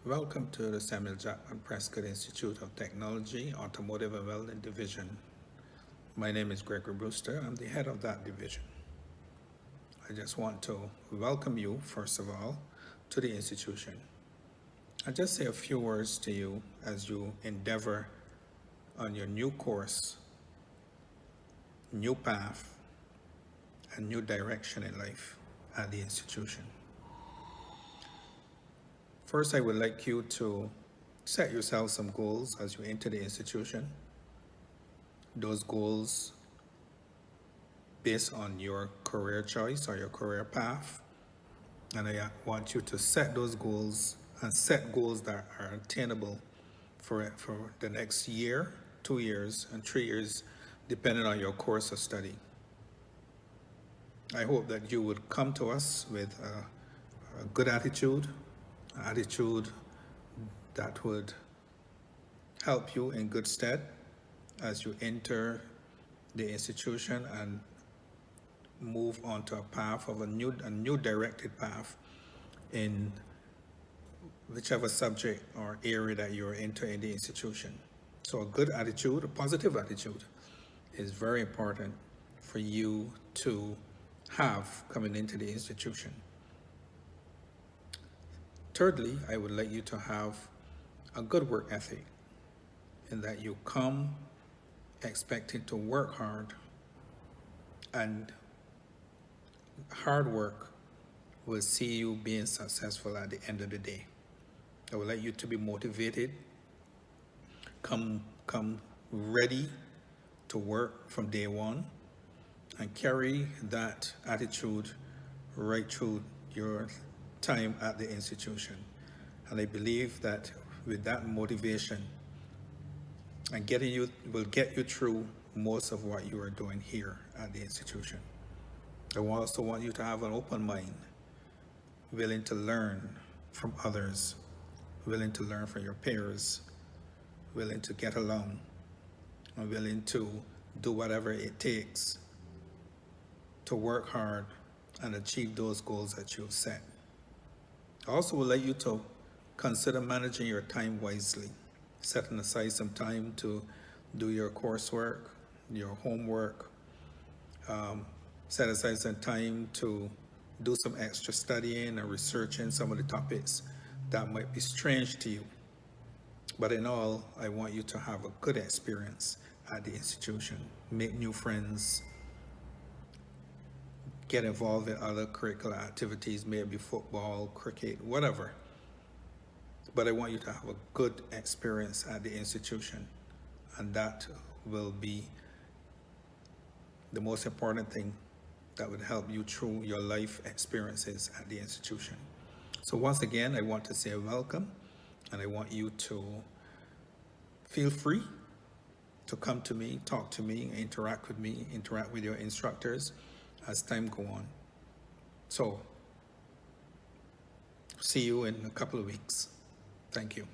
Welcome to the Samuel Jackman Prescott Institute of Technology, Automotive and Welding Division. My name is Gregory Brewster. I'm the head of that division. I just want to welcome you, first of all, to the institution. I'll just say a few words to you as you endeavor on your new course, new path, and new direction in life at the institution. First, I would like you to set yourself some goals as you enter the institution. Those goals based on your career choice or your career path. And I want you to set those goals and set goals that are attainable for the next year, 2 years, and 3 years, depending on your course of study. I hope that you would come to us with a good attitude that would help you in good stead as you enter the institution and move onto a path of a new directed path in whichever subject or area that you're entering the institution. So a good attitude, a positive attitude, is very important for you to have coming into the institution. Thirdly, I would like you to have a good work ethic in that you come expecting to work hard, and hard work will see you being successful at the end of the day. I would like you to be motivated, come ready to work from day one, and carry that attitude right through your time at the institution. And I believe that with that motivation and will get you through most of what you are doing here at the institution. I also want you to have an open mind, willing to learn from others, willing to learn from your peers, willing to get along, and willing to do whatever it takes to work hard and achieve those goals that you've set. I also would like you to consider managing your time wisely, setting aside some time to do your coursework, your homework, set aside some time to do some extra studying and researching some of the topics that might be strange to you. But in all, I want you to have a good experience at the institution, make new friends, get involved in other curricular activities, maybe football, cricket, whatever. But I want you to have a good experience at the institution, and that will be the most important thing that would help you through your life experiences at the institution. So once again, I want to say welcome, and I want you to feel free to come to me, talk to me, interact with me, interact with your instructors as time go on. So, see you in a couple of weeks. Thank you.